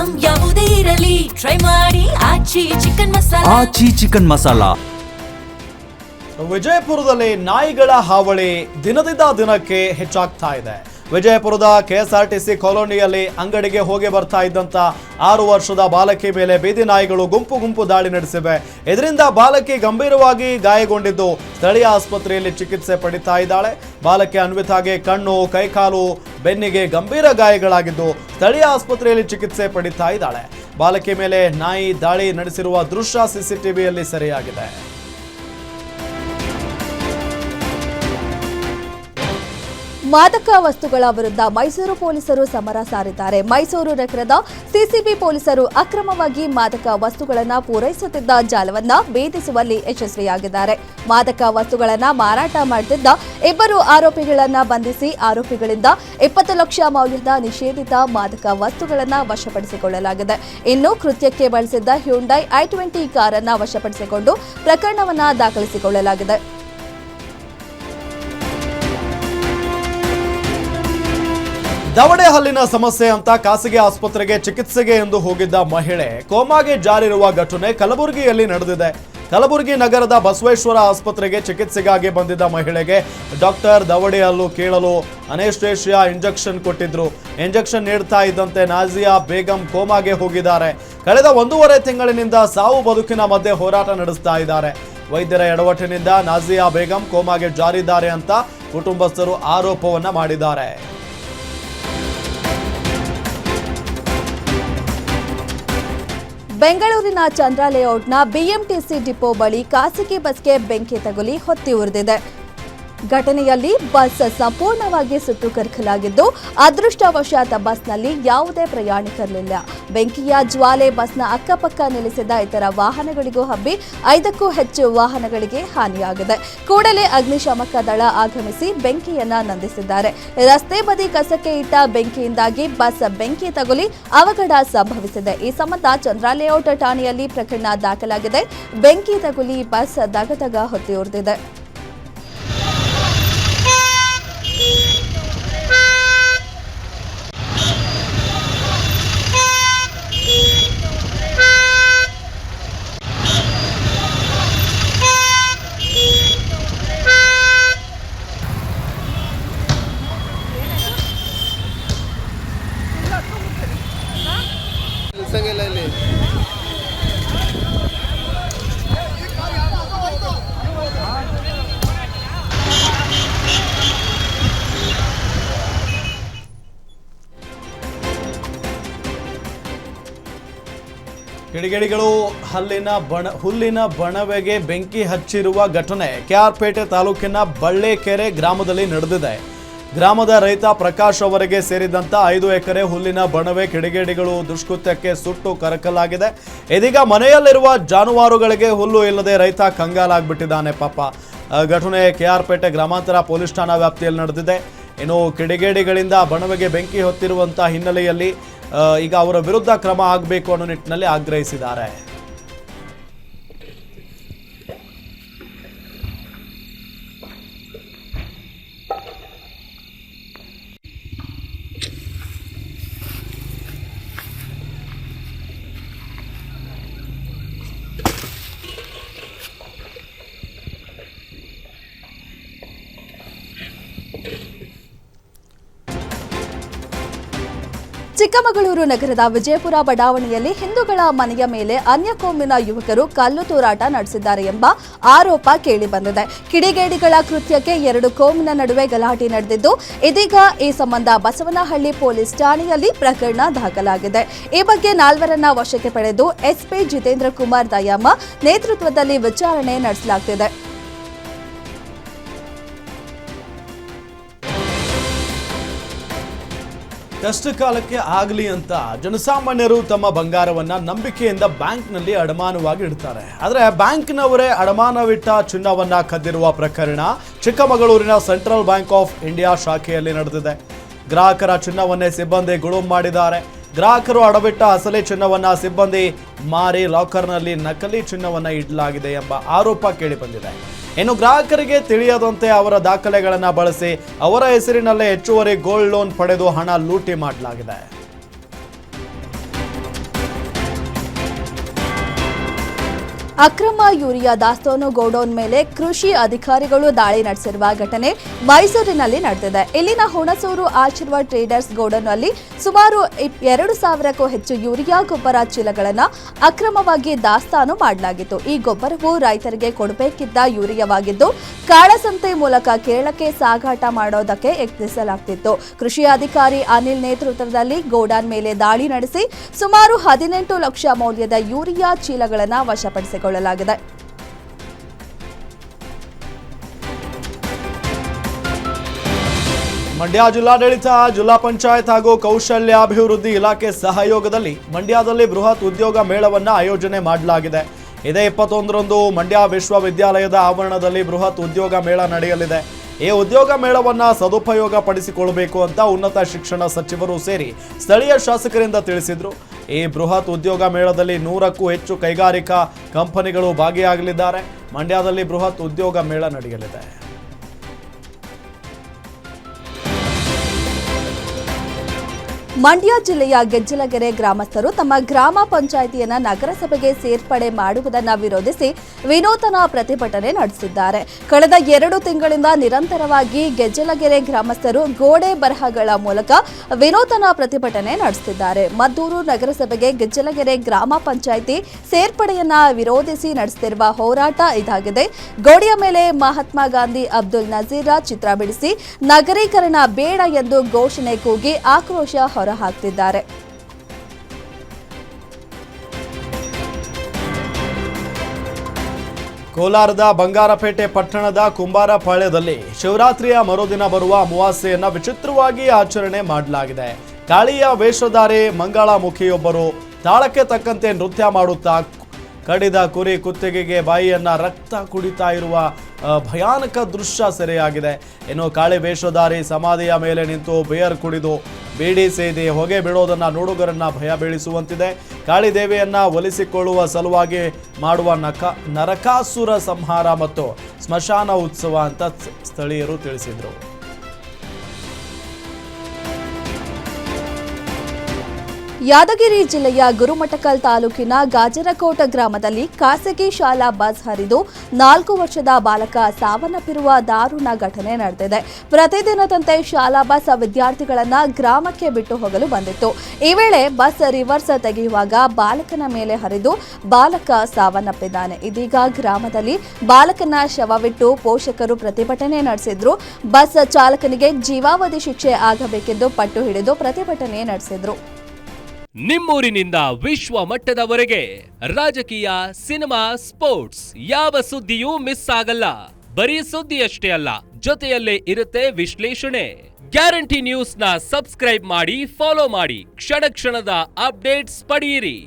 Item ಯಾವುದೇ ಇರಲಿ try ಮಾಡಿ ಆಚಿ ಚಿಕನ್ ಮಸಾಲಾ. ವಿಜಯಪುರದಲ್ಲಿ ನಾಯಿಗಳ ಹಾವಳಿ ದಿನದಿಂದ ದಿನಕ್ಕೆ ಹೆಚ್ಚಾಗ್ತಾ ಇದೆ. ವಿಜಯಪುರದ ಕೆಎಸ್ಆರ್ಟಿಸಿ ಕಾಲೋನಿಯಲ್ಲಿ ಅಂಗಡಿಗೆ ಹೋಗಿ ಬರ್ತಾ ಇದ್ದಂತ 6 ವರ್ಷದ ಬಾಲಕಿ ಮೇಲೆ ಬೀದಿ ನಾಯಿಗಳು ಗುಂಪು ದಾಳಿ ನಡೆಸಿವೆ. ಇದರಿಂದ ಬಾಲಕಿ ಗಂಭೀರವಾಗಿ ಗಾಯಗೊಂಡಿದ್ದು ಸ್ಥಳೀಯ ಆಸ್ಪತ್ರೆಯಲ್ಲಿ ಚಿಕಿತ್ಸೆ ಪಡಿತಾ ಇದ್ದಾಳೆ. ಬಾಲಕಿ ಅನ್ವಿತಾಗೆ ಕಣ್ಣು, ಕೈಕಾಲು, ಬೆನ್ನಿಗೆ ಗಂಭೀರ ಗಾಯಗಳಾಗಿದ್ದು ಸ್ಥಳೀಯ ಆಸ್ಪತ್ರೆಯಲ್ಲಿ ಚಿಕಿತ್ಸೆ ಪಡಿತಾ ಇದ್ದಾಳೆ. ಬಾಲಕಿ ಮೇಲೆ ನಾಯಿ ದಾಳಿ ನಡೆಸಿರುವ ದೃಶ್ಯ ಸಿಸಿಟಿವಿಯಲ್ಲಿ ಸೆರೆಯಾಗಿದೆ. ಮಾದಕ ವಸ್ತುಗಳ ವಿರುದ್ಧ ಮೈಸೂರು ಪೊಲೀಸರು ಸಮರ ಸಾರಿದ್ದಾರೆ. ಮೈಸೂರು ನಗರದ ಸಿಸಿಬಿ ಪೊಲೀಸರು ಅಕ್ರಮವಾಗಿ ಮಾದಕ ವಸ್ತುಗಳನ್ನು ಪೂರೈಸುತ್ತಿದ್ದ ಜಾಲವನ್ನ ಭೇದಿಸುವಲ್ಲಿ ಯಶಸ್ವಿಯಾಗಿದ್ದಾರೆ. ಮಾದಕ ವಸ್ತುಗಳನ್ನು ಮಾರಾಟ ಮಾಡುತ್ತಿದ್ದ 2 ಆರೋಪಿಗಳನ್ನ ಬಂಧಿಸಿ ಆರೋಪಿಗಳಿಂದ 20 ಲಕ್ಷ ಮೌಲ್ಯದ ನಿಷೇಧಿತ ಮಾದಕ ವಸ್ತುಗಳನ್ನು ವಶಪಡಿಸಿಕೊಳ್ಳಲಾಗಿದೆ. ಇನ್ನು ಕೃತ್ಯಕ್ಕೆ ಬಳಸಿದ್ದ ಹ್ಯುಂಡೈ i20 ಕಾರನ್ನು ವಶಪಡಿಸಿಕೊಂಡು ಪ್ರಕರಣವನ್ನು ದಾಖಲಿಸಿಕೊಳ್ಳಲಾಗಿದೆ. ದವಡೆ ಹಲ್ಲಿನ ಸಮಸ್ಯೆ ಅಂತ ಖಾಸಗಿ ಆಸ್ಪತ್ರೆಗೆ ಚಿಕಿತ್ಸೆಗೆ ಎಂದು ಹೋಗಿದ್ದ ಮಹಿಳೆ ಕೋಮಾಗೆ ಜಾರಿರುವ ಘಟನೆ ಕಲಬುರಗಿಯಲ್ಲಿ ನಡೆದಿದೆ. ಕಲಬುರಗಿ ನಗರದ ಬಸವೇಶ್ವರ ಆಸ್ಪತ್ರೆಗೆ ಚಿಕಿತ್ಸೆಗಾಗಿ ಬಂದಿದ್ದ ಮಹಿಳೆಗೆ ಡಾಕ್ಟರ್ ದವಡೆ ಹಲ್ಲು ಕೀಳಲು ಅನೆಸ್ಟೇಷಿಯಾ ಇಂಜೆಕ್ಷನ್ ಕೊಟ್ಟಿದ್ರು. ಇಂಜೆಕ್ಷನ್ ನೀಡ್ತಾ ಇದ್ದಂತೆ ನಾಜಿಯಾ ಬೇಗಂ ಕೋಮಾಗೆ ಹೋಗಿದ್ದಾರೆ. ಕಳೆದ 1.5 ತಿಂಗಳಿನಿಂದ ಸಾವು ಬದುಕಿನ ಮಧ್ಯೆ ಹೋರಾಟ ನಡೆಸ್ತಾ ಇದ್ದಾರೆ. ವೈದ್ಯರ ಎಡವಟ್ಟಿನಿಂದ ನಾಜಿಯಾ ಬೇಗಂ ಕೋಮಾಗೆ ಜಾರಿದ್ದಾರೆ ಅಂತ ಕುಟುಂಬಸ್ಥರು ಆರೋಪವನ್ನ ಮಾಡಿದ್ದಾರೆ. ಬೆಂಗಳೂರಿನ ಚಂದ್ರ ಲೇಔಟ್ನ ಬಿಎಂಟಿಸಿ ಡಿಪೋ ಬಳಿ ಖಾಸಗಿ ಬಸ್ಗೆ ಬೆಂಕಿ ತಗುಲಿ ಹೊತ್ತಿ ಉರಿದಿದೆ. ಘಟನೆಯಲ್ಲಿ ಬಸ್ ಸಂಪೂರ್ಣವಾಗಿ ಸುಟ್ಟು ಕರಕಲಾಗಿದ್ದು ಅದೃಷ್ಟವಶಾತ್ ಬಸ್ನಲ್ಲಿ ಯಾವುದೇ ಪ್ರಯಾಣಿಕರಿಲ್ಲ. ಬೆಂಕಿಯ ಜ್ವಾಲೆ ಬಸ್ನ ಅಕ್ಕಪಕ್ಕ ನಿಲ್ಲಿಸಿದ ಇತರ ವಾಹನಗಳಿಗೂ ಹಬ್ಬಿ 5ಕ್ಕೂ ಹೆಚ್ಚು ವಾಹನಗಳಿಗೆ ಹಾನಿಯಾಗಿದೆ. ಕೂಡಲೇ ಅಗ್ನಿಶಾಮಕ ದಳ ಆಗಮಿಸಿ ಬೆಂಕಿಯನ್ನ ನಂದಿಸಿದ್ದಾರೆ. ರಸ್ತೆ ಬದಿ ಕಸಕ್ಕೆ ಇಟ್ಟ ಬೆಂಕಿಯಿಂದಾಗಿ ಬಸ್ ಬೆಂಕಿ ತಗುಲಿ ಅವಘಡ ಸಂಭವಿಸಿದೆ. ಈ ಸಂಬಂಧ ಚಂದ್ರ ಲೇಔಟ್ ಠಾಣೆಯಲ್ಲಿ ಪ್ರಕರಣ ದಾಖಲಾಗಿದೆ. ಬೆಂಕಿ ತಗುಲಿ ಬಸ್ ದಗದಗ ಹೊತ್ತಿ ಉರಿದಿದೆ. ಕಿಡಿಗೇಡಿಗಳು ಹುಲ್ಲಿನ ಬಣವೆಗೆ ಬೆಂಕಿ ಹಚ್ಚಿರುವ ಘಟನೆ ಕೆಆರ್ಪೇಟೆ ತಾಲೂಕಿನ ಬಳ್ಳೆಕೆರೆ ಗ್ರಾಮದಲ್ಲಿ ನಡೆದಿದೆ. ಗ್ರಾಮದ ರೈತ ಪ್ರಕಾಶ್ ಅವರಿಗೆ ಸೇರಿದಂತ 5 ಎಕರೆ ಹುಲ್ಲಿನ ಬಣವೆ ಕಿಡಿಗೇಡಿಗಳು ದುಷ್ಕೃತ್ಯಕ್ಕೆ ಸುಟ್ಟು ಕರಕಲಾಗಿದೆ. ಇದೀಗ ಮನೆಯಲ್ಲಿರುವ ಜಾನುವಾರುಗಳಿಗೆ ಹುಲ್ಲು ಇಲ್ಲದೆ ರೈತ ಕಂಗಾಲಾಗ್ಬಿಟ್ಟಿದ್ದಾನೆ ಪಾಪ. ಘಟನೆ ಕೆಆರ್ಪೇಟೆ ಗ್ರಾಮಾಂತರ ಪೊಲೀಸ್ ಠಾಣಾ ವ್ಯಾಪ್ತಿಯಲ್ಲಿ ನಡೆದಿದೆ. ಇನ್ನು ಕಿಡಿಗೇಡಿಗಳಿಂದ ಬಣವೆಗೆ ಬೆಂಕಿ ಹೊತ್ತಿರುವಂತಹ ಹಿನ್ನೆಲೆಯಲ್ಲಿ ಈಗ ಅವರ ವಿರುದ್ಧ ಕ್ರಮ ಆಗಬೇಕು ಅನ್ನೋ ನಿಟ್ಟಿನಲ್ಲಿ ಆಗ್ರಹಿಸಿದ್ದಾರೆ. ಚಿಕ್ಕಮಗಳೂರು ನಗರದ ವಿಜಯಪುರ ಬಡಾವಣೆಯಲ್ಲಿ ಹಿಂದೂಗಳ ಮನೆಯ ಮೇಲೆ ಅನ್ಯ ಕೋಮಿನ ಯುವಕರು ಕಲ್ಲು ತೂರಾಟ ನಡೆಸಿದ್ದಾರೆ ಎಂಬ ಆರೋಪ ಕೇಳಿಬಂದಿದೆ. ಕಿಡಿಗೇಡಿಗಳ ಕೃತ್ಯಕ್ಕೆ 2 ಕೋಮಿನ ನಡುವೆ ಗಲಾಟೆ ನಡೆದಿದ್ದು ಇದೀಗ ಈ ಸಂಬಂಧ ಬಸವನಹಳ್ಳಿ ಪೊಲೀಸ್ ಠಾಣೆಯಲ್ಲಿ ಪ್ರಕರಣ ದಾಖಲಾಗಿದೆ. ಈ ಬಗ್ಗೆ 4ರನ್ನ ವಶಕ್ಕೆ ಪಡೆದು ಎಸ್ಪಿ ಜಿತೇಂದ್ರ ಕುಮಾರ್ ದಯಾಮ ನೇತೃತ್ವದಲ್ಲಿ ವಿಚಾರಣೆ ನಡೆಸಲಾಗುತ್ತಿದೆ. ಕಷ್ಟ ಕಾಲಕ್ಕೆ ಆಗಲಿ ಅಂತ ಜನಸಾಮಾನ್ಯರು ತಮ್ಮ ಬಂಗಾರವನ್ನ ನಂಬಿಕೆಯಿಂದ ಬ್ಯಾಂಕ್ನಲ್ಲಿ ಅಡಮಾನವಾಗಿ ಇಡ್ತಾರೆ. ಆದರೆ ಬ್ಯಾಂಕ್ನವರೇ ಅಡಮಾನವಿಟ್ಟ ಚಿನ್ನವನ್ನ ಕದ್ದಿರುವ ಪ್ರಕರಣ ಚಿಕ್ಕಮಗಳೂರಿನ ಸೆಂಟ್ರಲ್ ಬ್ಯಾಂಕ್ ಆಫ್ ಇಂಡಿಯಾ ಶಾಖೆಯಲ್ಲಿ ನಡೆದಿದೆ. ಗ್ರಾಹಕರ ಚಿನ್ನವನ್ನೇ ಸಿಬ್ಬಂದಿ ಗುಳುಂ ಮಾಡಿದ್ದಾರೆ. ಗ್ರಾಹಕರು ಅಡವಿಟ್ಟ ಅಸಲಿ ಚಿನ್ನವನ್ನ ಸಿಬ್ಬಂದಿ ಮಾರಿ ಲಾಕರ್ನಲ್ಲಿ ನಕಲಿ ಚಿನ್ನವನ್ನ ಇಡಲಾಗಿದೆ ಎಂಬ ಆರೋಪ ಕೇಳಿಬಂದಿದೆ. ಇನ್ನು ಗ್ರಾಹಕರಿಗೆ ತಿಳಿಯದಂತೆ ಅವರ ದಾಖಲೆಗಳನ್ನು ಬಳಸಿ ಅವರ ಹೆಸರಿನಲ್ಲೇ ಹೆಚ್ಚುವರಿ ಗೋಲ್ಡ್ ಲೋನ್ ಪಡೆದು ಹಣ ಲೂಟಿ ಮಾಡಲಾಗಿದೆ. ಅಕ್ರಮ ಯೂರಿಯಾ ದಾಸ್ತಾನು ಗೋಡೌನ್ ಮೇಲೆ ಕೃಷಿ ಅಧಿಕಾರಿಗಳು ದಾಳಿ ನಡೆಸಿರುವ ಘಟನೆ ಮೈಸೂರಿನಲ್ಲಿ ನಡೆದಿದೆ. ಇಲ್ಲಿನ ಹುಣಸೂರು ಆಶೀರ್ವ ಟ್ರೇಡರ್ಸ್ ಗೋಡೌನ್ನಲ್ಲಿ ಸುಮಾರು 2,000ಕ್ಕೂ ಹೆಚ್ಚು ಯೂರಿಯಾ ಗೊಬ್ಬರ ಚೀಲಗಳನ್ನು ಅಕ್ರಮವಾಗಿ ದಾಸ್ತಾನು ಮಾಡಲಾಗಿತ್ತು. ಈ ಗೊಬ್ಬರವು ರೈತರಿಗೆ ಕೊಡಬೇಕಿದ್ದ ಯೂರಿಯಾವಾಗಿದ್ದು ಕಾಳಸಂತೆ ಮೂಲಕ ಕೇರಳಕ್ಕೆ ಸಾಗಾಟ ಮಾಡೋದಕ್ಕೆ ಯತ್ನಿಸಲಾಗ್ತಿತ್ತು. ಕೃಷಿ ಅಧಿಕಾರಿ ಅನಿಲ್ ನೇತೃತ್ವದಲ್ಲಿ ಗೋಡೌನ್ ಮೇಲೆ ದಾಳಿ ನಡೆಸಿ ಸುಮಾರು 18 ಲಕ್ಷ ಮೌಲ್ಯದ ಯೂರಿಯಾ ಚೀಲಗಳನ್ನು ವಶಪಡಿಸಿಕೊಳ್ಳಲಾಗಿದೆ. ಮಂಡ್ಯ ಜಿಲ್ಲಾಡಳಿತ, ಜಿಲ್ಲಾ ಪಂಚಾಯತ್ ಹಾಗೂ ಕೌಶಲ್ಯಾಭಿವೃದ್ಧಿ ಇಲಾಖೆ ಸಹಯೋಗದಲ್ಲಿ ಮಂಡ್ಯದಲ್ಲಿ ಬೃಹತ್ ಉದ್ಯೋಗ ಮೇಳವನ್ನು ಆಯೋಜನೆ ಮಾಡಲಾಗಿದೆ. ಇದೇ 21ರಂದು ಮಂಡ್ಯ ವಿಶ್ವವಿದ್ಯಾಲಯದ ಆವರಣದಲ್ಲಿ ಬೃಹತ್ ಉದ್ಯೋಗ ಮೇಳ ನಡೆಯಲಿದೆ. ಈ ಉದ್ಯೋಗ ಮೇಳವನ್ನು ಸದುಪಯೋಗ ಪಡಿಸಿಕೊಳ್ಳಬೇಕು ಅಂತ ಉನ್ನತ ಶಿಕ್ಷಣ ಸಚಿವರು ಸೇರಿ ಸ್ಥಳೀಯ ಶಾಸಕರಿಂದ ತಿಳಿಸಿದ್ರು. ಈ ಬೃಹತ್ ಉದ್ಯೋಗ ಮೇಳದಲ್ಲಿ 100ಕ್ಕೂ ಹೆಚ್ಚು ಕೈಗಾರಿಕಾ ಕಂಪನಿಗಳು ಭಾಗಿಯಾಗಲಿದ್ದಾರೆ. ಮಂಡ್ಯದಲ್ಲಿ ಬೃಹತ್ ಉದ್ಯೋಗ ಮೇಳ ನಡೆಯಲಿದೆ. ಮಂಡ್ಯ ಜಿಲ್ಲೆಯ ಗೆಜ್ಜಲಗೆರೆ ಗ್ರಾಮಸ್ಥರು ತಮ್ಮ ಗ್ರಾಮ ಪಂಚಾಯಿತಿಯನ್ನ ನಗರಸಭೆಗೆ ಸೇರ್ಪಡೆ ಮಾಡುವುದನ್ನು ವಿರೋಧಿಸಿ ವಿನೂತನ ಪ್ರತಿಭಟನೆ ನಡೆಸಿದ್ದಾರೆ. ಕಳೆದ 2 ತಿಂಗಳಿಂದ ನಿರಂತರವಾಗಿ ಗೆಜ್ಜಲಗೆರೆ ಗ್ರಾಮಸ್ಥರು ಗೋಡೆ ಬರಹಗಳ ಮೂಲಕ ವಿನೂತನ ಪ್ರತಿಭಟನೆ ನಡೆಸುತ್ತಿದ್ದಾರೆ. ಮದ್ದೂರು ನಗರಸಭೆಗೆ ಗೆಜ್ಜಲಗೆರೆ ಗ್ರಾಮ ಪಂಚಾಯಿತಿ ಸೇರ್ಪಡೆಯನ್ನ ವಿರೋಧಿಸಿ ನಡೆಸುತ್ತಿರುವ ಹೋರಾಟ ಇದಾಗಿದೆ. ಗೋಡೆಯ ಮೇಲೆ ಮಹಾತ್ಮ ಗಾಂಧಿ, ಅಬ್ದುಲ್ ನಜೀರ ಚಿತ್ರ ಬಿಡಿಸಿ ನಗರೀಕರಣ ಬೇಡ ಎಂದು ಘೋಷಣೆ ಕೂಗಿ ಆಕ್ರೋಶ ಹೊರಹಾಕ್ತಿದ್ದಾರೆ. ಕೋಲಾರದ ಬಂಗಾರಪೇಟೆ ಪಟ್ಟಣದ ಕುಂಬಾರಪಾಳ್ಯದಲ್ಲಿ ಶಿವರಾತ್ರಿಯ ಮರುದಿನ ಬರುವ ಅಮಾವಾಸ್ಯೆಯನ್ನ ವಿಚಿತ್ರವಾಗಿ ಆಚರಣೆ ಮಾಡಲಾಗಿದೆ. ಕಾಳಿಯ ವೇಷಧಾರಿ ಮಂಗಳಮುಖಿಯೊಬ್ಬರು ತಾಳಕ್ಕೆ ತಕ್ಕಂತೆ ನೃತ್ಯ ಮಾಡುತ್ತಾ ಕಡಿದ ಕುರಿ ಕುತ್ತಿಗೆಗೆ ಬಾಯಿಯನ್ನ ರಕ್ತ ಕುಡಿತಾ ಇರುವ ಭಯಾನಕ ದೃಶ್ಯ ಸೆರೆಯಾಗಿದೆ. ಇನ್ನು ಕಾಳಿ ವೇಷಧಾರಿ ಸಮಾಧಿಯ ಮೇಲೆ ನಿಂತು ಬಿಯರ್ ಕುಡಿದು ಬೀಡಿ ಸೇದಿ ಹೊಗೆ ಬಿಡೋದನ್ನ ನೋಡುಗರನ್ನ ಭಯ ಬೀಳಿಸುವಂತಿದೆ. ಕಾಳಿದೇವಿಯನ್ನ ಒಲಿಸಿಕೊಳ್ಳುವ ಸಲುವಾಗಿ ಮಾಡುವ ನರಕಾಸುರ ಸಂಹಾರ ಮತ್ತು ಸ್ಮಶಾನ ಉತ್ಸವ ಅಂತ ಸ್ಥಳೀಯರು ತಿಳಿಸಿದರು. ಯಾದಗಿರಿ ಜಿಲ್ಲೆಯ ಗುರುಮಠಕಲ್ ತಾಲೂಕಿನ ಗಾಜರಕೋಟ ಗ್ರಾಮದಲ್ಲಿ ಖಾಸಗಿ ಶಾಲಾ ಬಸ್ ಹರಿದು 4 ವರ್ಷದ ಬಾಲಕ ಸಾವನ್ನಪ್ಪಿರುವ ದಾರುಣ ಘಟನೆ ನಡೆದಿದೆ. ಪ್ರತಿದಿನದಂತೆ ಶಾಲಾ ಬಸ್ ವಿದ್ಯಾರ್ಥಿಗಳನ್ನ ಗ್ರಾಮಕ್ಕೆ ಬಿಟ್ಟು ಹೋಗಲು ಬಂದಿತ್ತು. ಈ ವೇಳೆ ಬಸ್ ರಿವರ್ಸ್ ತೆಗೆಯುವಾಗ ಬಾಲಕನ ಮೇಲೆ ಹರಿದು ಬಾಲಕ ಸಾವನ್ನಪ್ಪಿದ್ದಾನೆ. ಇದೀಗ ಗ್ರಾಮದಲ್ಲಿ ಬಾಲಕನ ಶವವಿಟ್ಟು ಪೋಷಕರು ಪ್ರತಿಭಟನೆ ನಡೆಸಿದ್ರು. ಬಸ್ ಚಾಲಕನಿಗೆ ಜೀವಾವಧಿ ಶಿಕ್ಷೆ ಆಗಬೇಕೆಂದು ಪಟ್ಟು ಹಿಡಿದು ಪ್ರತಿಭಟನೆ ನಡೆಸಿದ್ರು. ನಿಮ್ಮೂರಿನಿಂದ ವಿಶ್ವ ಮಟ್ಟದವರೆಗೆ ರಾಜಕೀಯ, ಸಿನಿಮಾ, ಸ್ಪೋರ್ಟ್ಸ್ ಯಾವ ಸುದ್ದಿಯೂ ಮಿಸ್ ಆಗಲ್ಲ. ಬರೀ ಸುದ್ದಿಯಷ್ಟೇ ಅಲ್ಲ, ಜೊತೆಯಲ್ಲೇ ಇರುತ್ತೆ ವಿಶ್ಲೇಷಣೆ. ಗ್ಯಾರಂಟಿ ನ್ಯೂಸ್ನ ಸಬ್ಸ್ಕ್ರೈಬ್ ಮಾಡಿ, ಫಾಲೋ ಮಾಡಿ, ಕ್ಷಣ ಕ್ಷಣದ ಅಪ್ಡೇಟ್ಸ್ ಪಡೆಯಿರಿ.